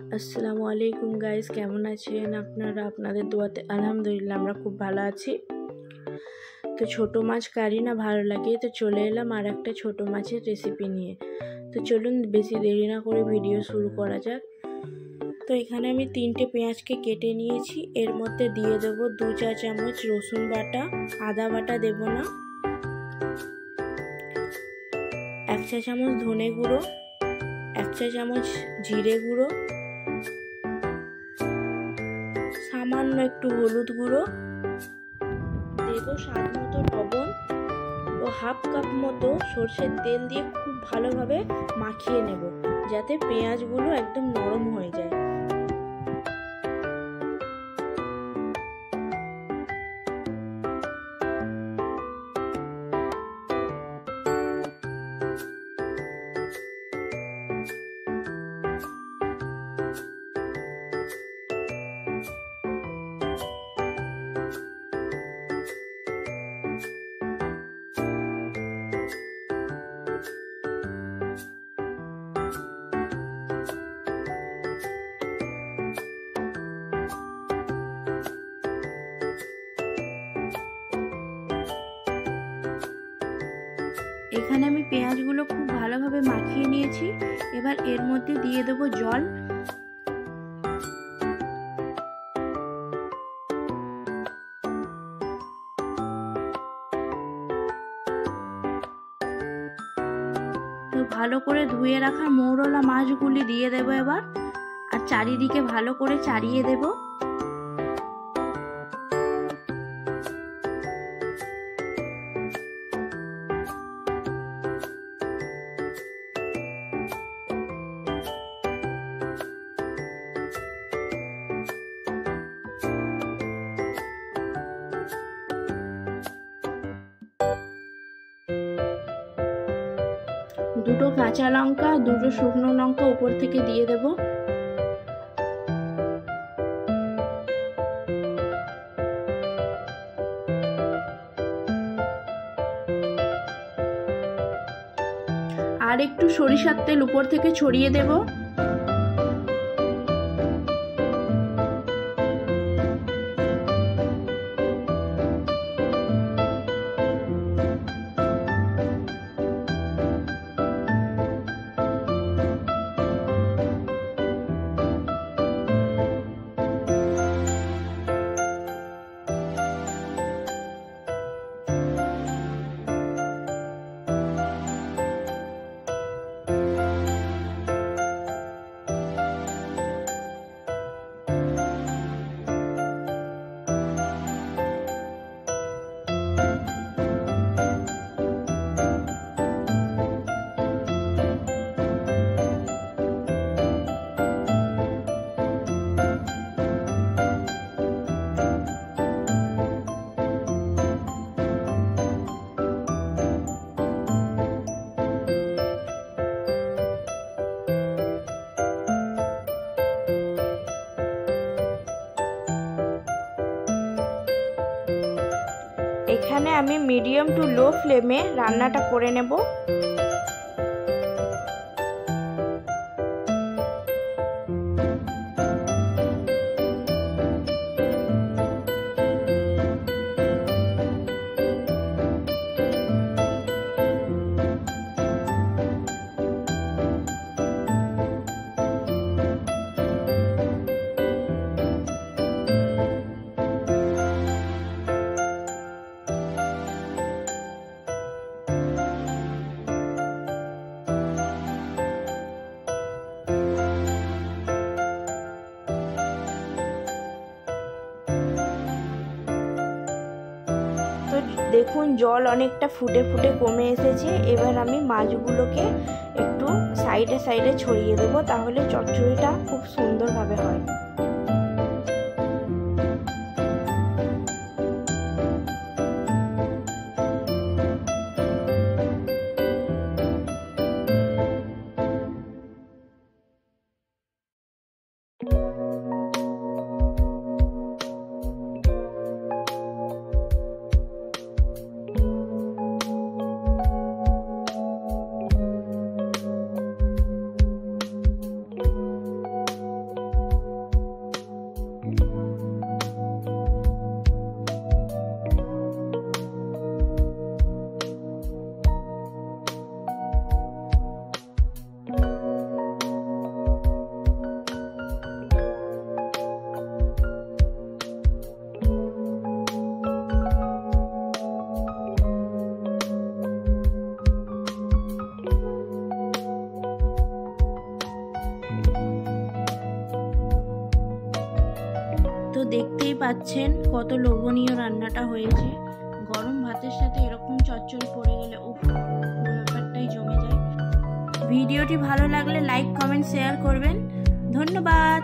আসসালামু আলাইকুম গাইস, কেমন আছেন আপনারা? আপনাদের দোয়াতে আলহামদুলিল্লাহ আমরা খুব ভালো আছি। তো ছোটো মাছ কারি না ভালো লাগে, তো চলে এলাম আর একটা ছোটো মাছের রেসিপি নিয়ে। তো চলুন বেশি দেরি না করে ভিডিও শুরু করা যাক। তো এখানে আমি 3টে পেঁয়াজকে কেটে নিয়েছি। এর মধ্যে দিয়ে দেব 2 চা চামচ রসুন বাটা, আদা বাটা দেব না, 1 চা চামচ ধনে গুঁড়ো, 1 চা চামচ জিরে গুঁড়ো, সামান্য একটু হলুদ গুঁড়ো দেব, স্বাদ মতো লবণ ও হাফ কাপ মতো সর্ষের তেল দিয়ে খুব ভালোভাবে মাখিয়ে নেব, যাতে পেঁয়াজগুলো একদম নরম হয়ে যায়। এখানে আমি পেঁয়াজগুলো খুব ভালোভাবে মাখিয়ে নিয়েছি। এবার এর মধ্যে দিয়ে দেব জল। তো ভালো করে ধুয়ে রাখা মৌরলা মাছগুলি দিয়ে দেব এবার, আর চারিদিকে ভালো করে চাড়িয়ে দেব। দুটো কাঁচা লঙ্কা, দুটো শুকনো লঙ্কা উপর থেকে দিয়ে দেব। আর একটু সরিষার তেল উপর থেকে ছড়িয়ে দেব। এখানে আমি মিডিয়াম টু লো ফ্লেমে রান্নাটা করে নেব। দেখুন জল অনেকটা ফুটে ফুটে কমে এসেছে। এবার আমি মাছগুলোকে একটু সাইডে সাইডে ছড়িয়ে দেবো, তাহলে চচ্চড়িটা খুব সুন্দরভাবে হয়। পাচ্ছেন কত লোভনীয় রান্নাটা হয়েছে। গরম ভাতের সাথে এরকম চচ্চড়ি পড়ে গেলে ব্যাপারটাই জমে যায়। ভিডিওটি ভালো লাগলে লাইক, কমেন্ট, শেয়ার করবেন। ধন্যবাদ।